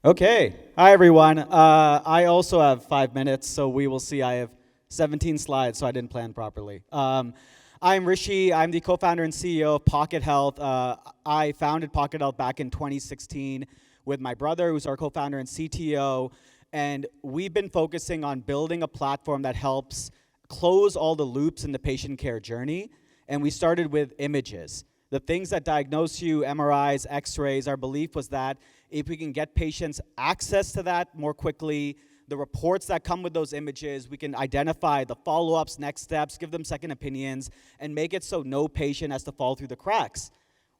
Okay. Hi, everyone. I also have 5 minutes, so we will see. I have 17 slides, so I didn't plan properly. I'm Rishi. I'm the co-founder and CEO of PocketHealth. I founded PocketHealth back in 2016 with my brother, who's our co-founder and CTO, and we've been focusing on building a platform that helps close all the loops in the patient care journey, and we started with images. The things that diagnose you, MRIs, X-rays, our belief was that if we can get patients access to that more quickly, the reports that come with those images, we can identify the follow-ups, next steps, give them second opinions, and make it so no patient has to fall through the cracks.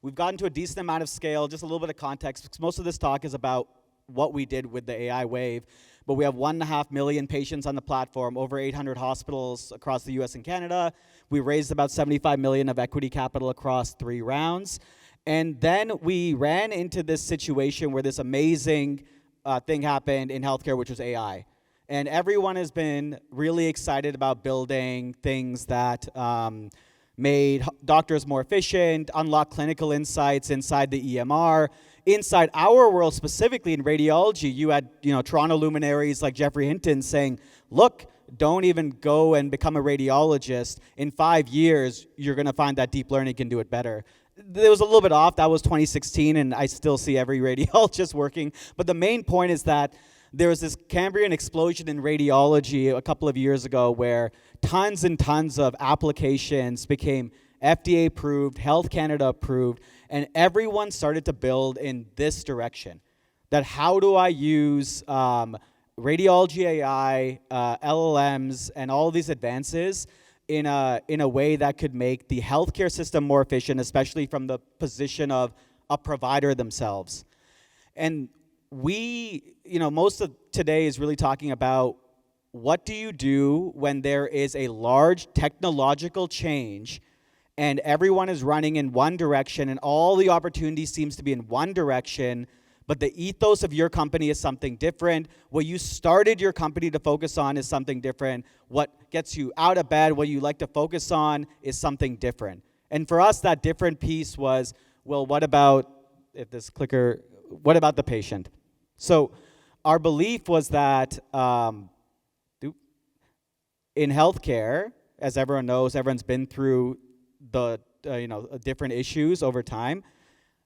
We've gotten to a decent amount of scale, just a little bit of context, because most of this talk is about what we did with the AI wave, but we have 1.5 million patients on the platform, over 800 hospitals across the US and Canada. We raised about 75 million of equity capital across 3 rounds. And then we ran into this situation where this amazing thing happened in healthcare, which was AI. And everyone has been really excited about building things that made doctors more efficient, unlock clinical insights inside the EMR. Inside our world, specifically in radiology, you had Toronto luminaries like Jeffrey Hinton saying, look, don't even go and become a radiologist. In 5 years, you're going to find that deep learning can do it better. It was a little bit off. That was 2016, and I still see every radiologist working. But the main point is that there was this Cambrian explosion in radiology a couple of years ago where tons and tons of applications became FDA approved, Health Canada approved, and everyone started to build in this direction. That how do I use radiology AI, LLMs, and all these advances in a way that could make the healthcare system more efficient, especially from the position of a provider themselves. And most of today is really talking about what do you do when there is a large technological change and everyone is running in one direction and all the opportunity seems to be in one direction, but the ethos of your company is something different. What you started your company to focus on is something different. What gets you out of bed, what you like to focus on is something different. And for us, that different piece was, well, what about the patient? So our belief was that in healthcare, as everyone knows, everyone's been through the different issues over time.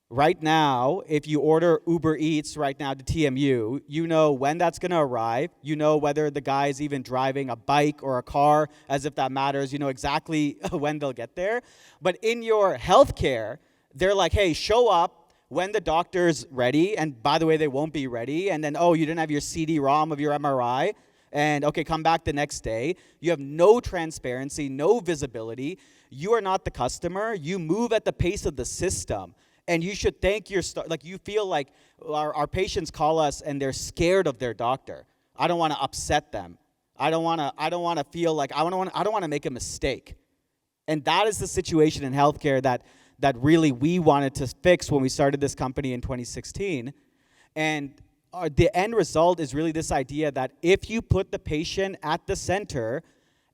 Right now, if you order Uber Eats right now to TMU, you know when that's going to arrive. You know whether the guy is even driving a bike or a car, as if that matters. You know exactly when they'll get there. But in your healthcare, they're like, hey, show up when the doctor's ready. And by the way, they won't be ready. And then, oh, you didn't have your CD-ROM of your MRI. And okay, come back the next day. You have no transparency, no visibility. You are not the customer. You move at the pace of the system. And you should thank your you feel like our patients call us and they're scared of their doctor. I don't want to upset them. I don't want to feel like I don't want to make a mistake. And that is the situation in healthcare that really we wanted to fix when we started this company in 2016. And the end result is really this idea that if you put the patient at the center,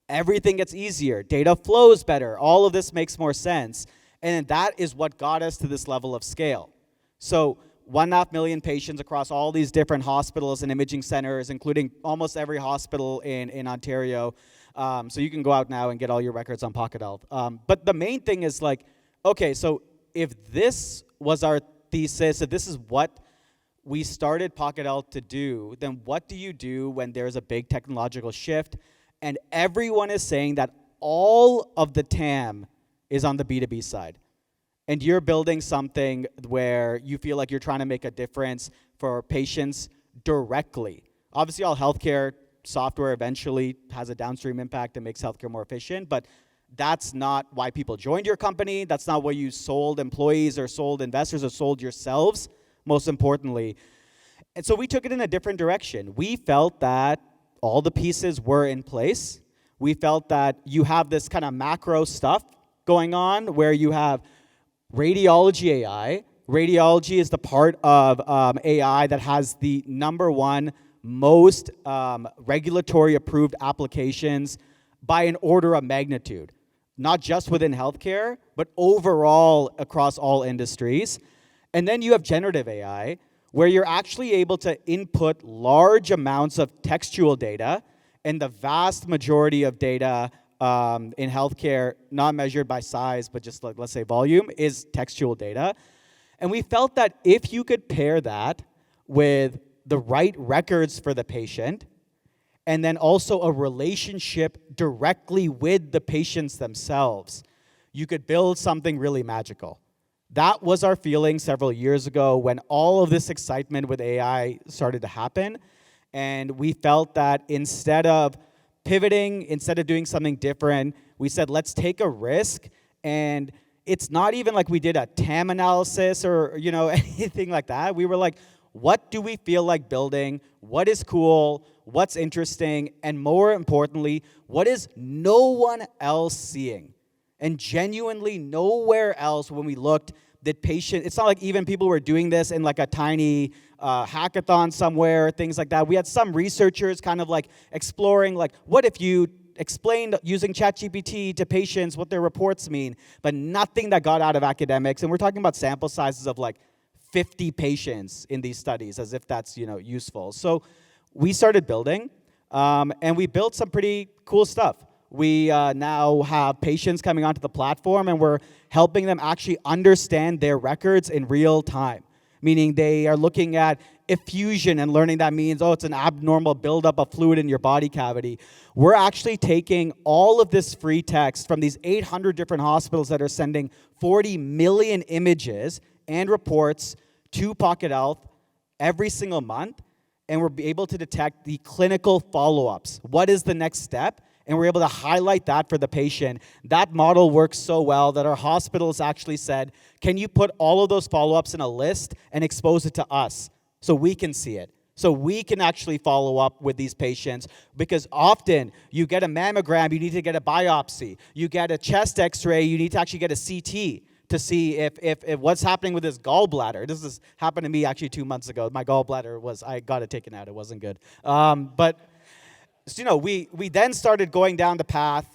everything gets easier. Data flows better. All of this makes more sense. And that is what got us to this level of scale. So 1.5 million patients across all these different hospitals and imaging centers, including almost every hospital in Ontario. So you can go out now and get all your records on PocketHealth. But the main thing is okay, so if this was our thesis, if this is what we started PocketHealth to do, then what do you do when there's a big technological shift and everyone is saying that all of the TAM is on the B2B side? And you're building something where you feel like you're trying to make a difference for patients directly. Obviously, all healthcare software eventually has a downstream impact and makes healthcare more efficient, but that's not why people joined your company. That's not why you sold employees or sold investors or sold yourselves, most importantly. And so we took it in a different direction. We felt that all the pieces were in place. We felt that you have this kind of macro stuff going on where you have radiology AI. Radiology is the part of AI that has the #1 most regulatory approved applications by an order of magnitude. Not just within healthcare, but overall across all industries. And then you have generative AI, where you're actually able to input large amounts of textual data, and the vast majority of data in healthcare, not measured by size, but just like, let's say volume, is textual data. And we felt that if you could pair that with the right records for the patient, and then also a relationship directly with the patients themselves, you could build something really magical. That was our feeling several years ago when all of this excitement with AI started to happen. And we felt that instead of pivoting, instead of doing something different, we said, let's take a risk. And it's not even like we did a TAM analysis or anything like that. We were like, what do we feel like building? What is cool? What's interesting? And more importantly, what is no one else seeing? And genuinely nowhere else when we looked did patient, it's not like even people were doing this in like a tiny hackathon somewhere, things like that. We had some researchers kind of like exploring like, what if you explained using ChatGPT to patients what their reports mean, but nothing that got out of academics. And we're talking about sample sizes of like 50 patients in these studies, as if that's useful. So we started building, and we built some pretty cool stuff. We now have patients coming onto the platform, and we're helping them actually understand their records in real time. Meaning they are looking at effusion and learning that means, oh, it's an abnormal buildup of fluid in your body cavity. We're actually taking all of this free text from these 800 different hospitals that are sending 40 million images and reports to PocketHealth every single month, and we're able to detect the clinical follow-ups. What is the next step? And we're able to highlight that for the patient. That model works so well that our hospitals actually said, can you put all of those follow-ups in a list and expose it to us so we can see it? So we can actually follow up with these patients, because often you get a mammogram, you need to get a biopsy. You get a chest x-ray, you need to actually get a CT to see if what's happening with his gallbladder. This has happened to me actually 2 months ago. My gallbladder I got it taken out. It wasn't good. But so, we then started going down the path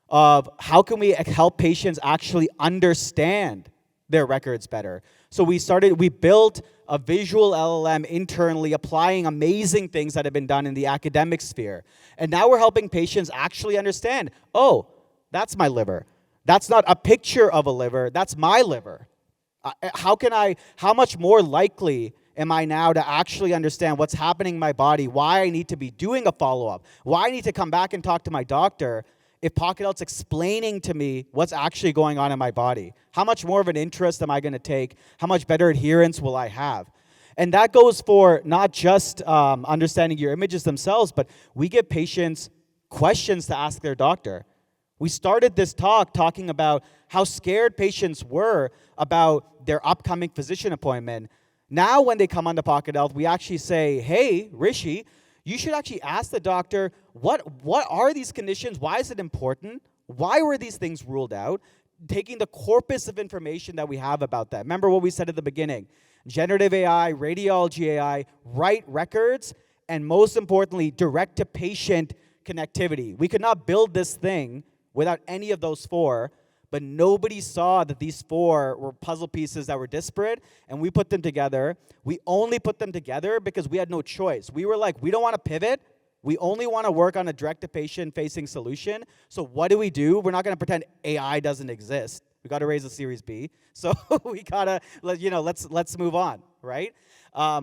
of how can we help patients actually understand their records better. So we built a visual LLM internally, applying amazing things that have been done in the academic sphere. And now we're helping patients actually understand, oh, that's my liver. That's not a picture of a liver, that's my liver. How much more likely am I now to actually understand what's happening in my body, why I need to be doing a follow-up, why I need to come back and talk to my doctor if PocketHealth's explaining to me what's actually going on in my body? How much more of an interest am I going to take? How much better adherence will I have? And that goes for not just understanding your images themselves, but we give patients questions to ask their doctor. We started this talk talking about how scared patients were about their upcoming physician appointment. Now when they come onto PocketHealth, we actually say, hey, Rishi, you should actually ask the doctor, what are these conditions? Why is it important? Why were these things ruled out? Taking the corpus of information that we have about that. Remember what we said at the beginning. Generative AI, radiology AI, right records, and most importantly, direct-to-patient connectivity. We could not build this thing without any of those four, but nobody saw that these four were puzzle pieces that were disparate, and we put them together. We only put them together because we had no choice. We were like, we don't want to pivot. We only want to work on a direct-to-patient facing solution. So what do? We're not going to pretend AI doesn't exist. We got to raise a Series B. So we gotta, let's move on, right?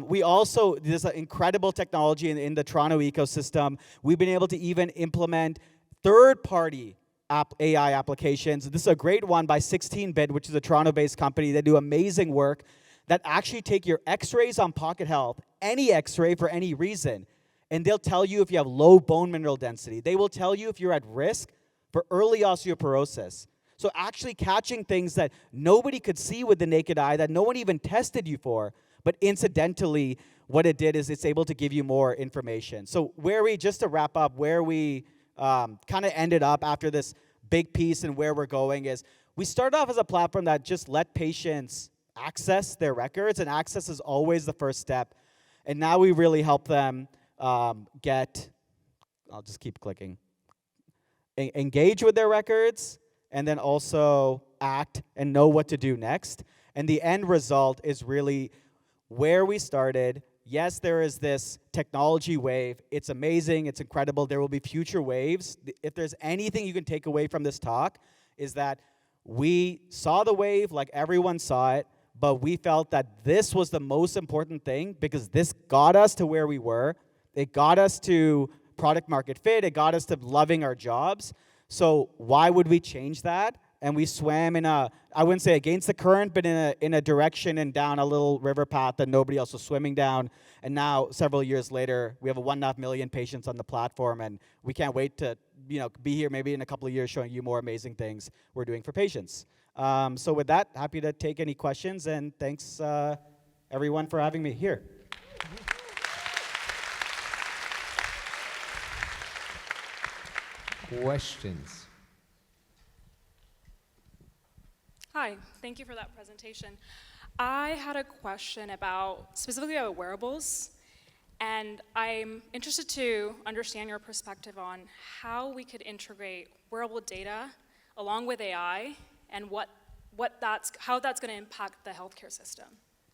We also, there's an incredible technology in the Toronto ecosystem. We've been able to even implement third-party AI applications. This is a great one by 16-Bit, which is a Toronto-based company. They do amazing work that actually take your x-rays on PocketHealth, any x-ray for any reason, and they'll tell you if you have low bone mineral density. They will tell you if you're at risk for early osteoporosis. So actually catching things that nobody could see with the naked eye, that no one even tested you for, but incidentally, what it did is it's able to give you more information. So just to wrap up, where we kind of ended up after this big piece and where we're going is we started off as a platform that just let patients access their records, and access is always the first step. And now we really help them I'll just keep clicking, engage with their records, and then also act and know what to do next. And the end result is really where we started. Yes, there is this technology wave. It's amazing. It's incredible. There will be future waves. If there's anything you can take away from this talk, is that we saw the wave like everyone saw it, but we felt that this was the most important thing because this got us to where we were. It got us to product market fit. It got us to loving our jobs. So why would we change that? And we swam in a, I wouldn't say against the current, but in a direction and down a little river path that nobody else was swimming down. And now, several years later, we have 1.5 million patients on the platform, and we can't wait to be here maybe in a couple of years showing you more amazing things we're doing for patients. So with that, happy to take any questions, and thanks everyone for having me here. Questions? Hi, thank you for that presentation. I had a question specifically about wearables, and I'm interested to understand your perspective on how we could integrate wearable data along with AI and how that's going to impact the healthcare system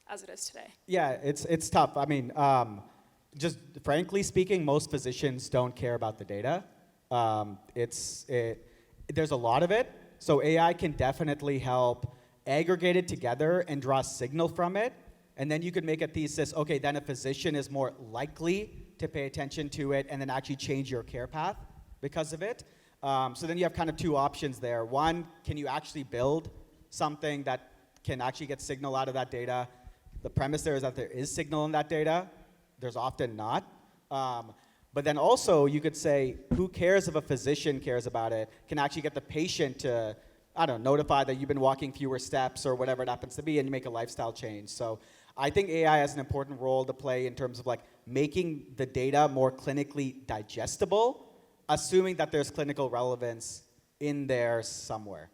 as it is today. Yeah, it's tough. I mean, just frankly speaking, most physicians don't care about the data. There's a lot of it, so AI can definitely help aggregate it together and draw signal from it, and then you could make a thesis, okay, then a physician is more likely to pay attention to it and then actually change your care path because of it. So then you have kind of two options there. One, can you actually build something that can actually get signal out of that data? The premise there is that there is signal in that data. There's often not. But then also you could say, who cares if a physician cares about it, can actually get the patient to, I don't know, notify that you've been walking fewer steps or whatever it happens to be, and you make a lifestyle change. So I think AI has an important role to play in terms of like making the data more clinically digestible, assuming that there's clinical relevance in there somewhere.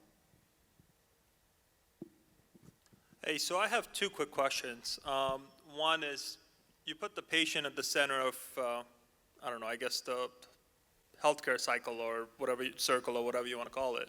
Hey, so I have two quick questions. One is, you put the patient at the center of, I don't know, I guess the healthcare cycle or whatever, circle or whatever you want to call it.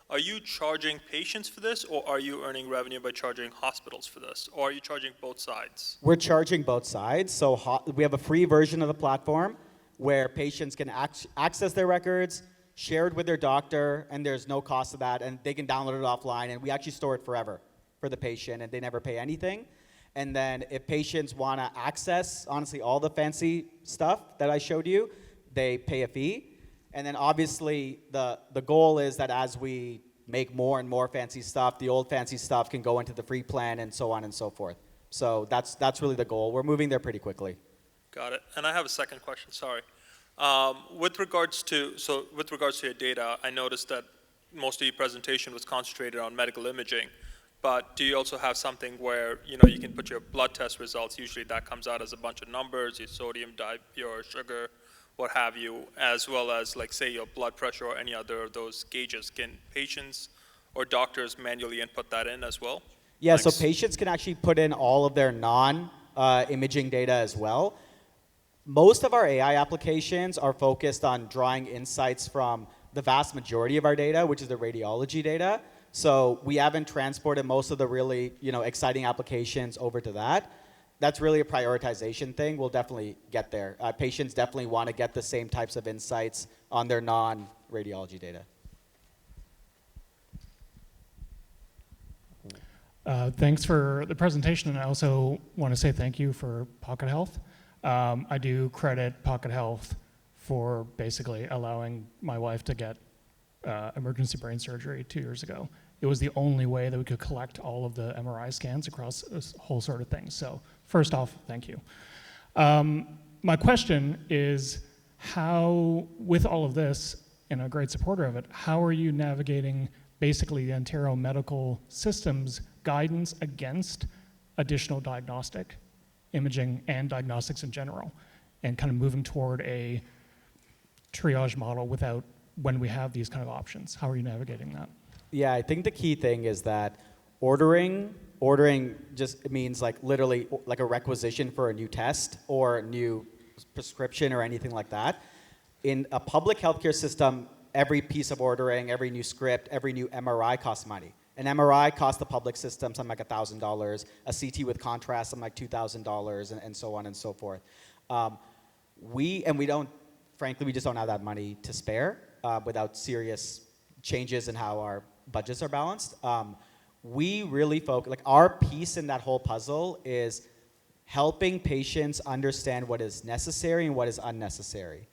Are you charging patients for this, or are you earning revenue by charging hospitals for this? Or are you charging both sides? We're charging both sides. So we have a free version of the platform where patients can access their records, share it with their doctor, and there's no cost to that, and they can download it offline, and we actually store it forever for the patient, and they never pay anything. And then if patients want to access, honestly, all the fancy stuff that I showed you, they pay a fee. And then obviously the goal is that as we make more and more fancy stuff, the old fancy stuff can go into the free plan and so on and so forth. So that's really the goal. We're moving there pretty quickly. Got it. And I have a second question, sorry. With regards to your data, I noticed that most of your presentation was concentrated on medical imaging. But do you also have something where you can put your blood test results? Usually that comes out as a bunch of numbers, your sodium, your sugar, what have you, as well as like say your blood pressure or any other of those gauges. Can patients or doctors manually input that in as well? Yeah, Thanks. So patients can actually put in all of their non-imaging data as well. Most of our AI applications are focused on drawing insights from the vast majority of our data, which is the radiology data. So we haven't transported most of the really exciting applications over to that. That's really a prioritization thing. We'll definitely get there. Patients definitely want to get the same types of insights on their non-radiology data. Thanks for the presentation, and I also want to say thank you for PocketHealth. I do credit PocketHealth for basically allowing my wife to get emergency brain surgery 2 years ago. It was the only way that we could collect all of the MRI scans across a whole sort of thing. So first off, thank you. My question is, how, with all of this, and a great supporter of it, how are you navigating basically the Ontario medical system's guidance against additional diagnostic imaging and diagnostics in general, and kind of moving toward a triage model when we have these kind of options? How are you navigating that? Yeah, I think the key thing is that ordering just means like literally like a requisition for a new test or a new prescription or anything like that. In a public healthcare system, every piece of ordering, every new script, every new MRI costs money. An MRI costs the public system something like $1,000. A CT with contrast something like $2,000, and so on and so forth. Frankly, we just don't have that money to spare without serious changes in how our budgets are balanced. We really focus, like our piece in that whole puzzle is helping patients understand what is necessary and what is unnecessary.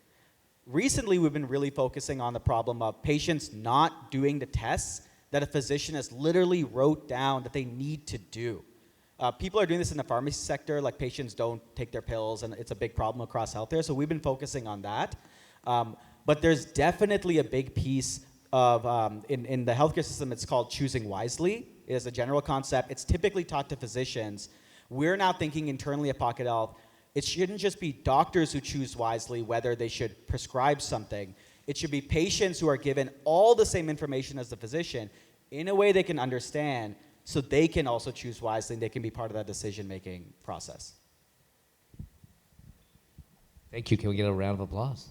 Recently, we've been really focusing on the problem of patients not doing the tests that a physician has literally wrote down that they need to do. People are doing this in the pharmacy sector, like patients don't take their pills, and it's a big problem across healthcare, so we've been focusing on that. But there's definitely a big piece of, in the healthcare system, it's called choosing wisely. It is a general concept. It's typically taught to physicians. We're now thinking internally at Pocket Health, it shouldn't just be doctors who choose wisely whether they should prescribe something. It should be patients who are given all the same information as the physician in a way they can understand, so they can also choose wisely and they can be part of that decision-making process. Thank you. Can we get a round of applause?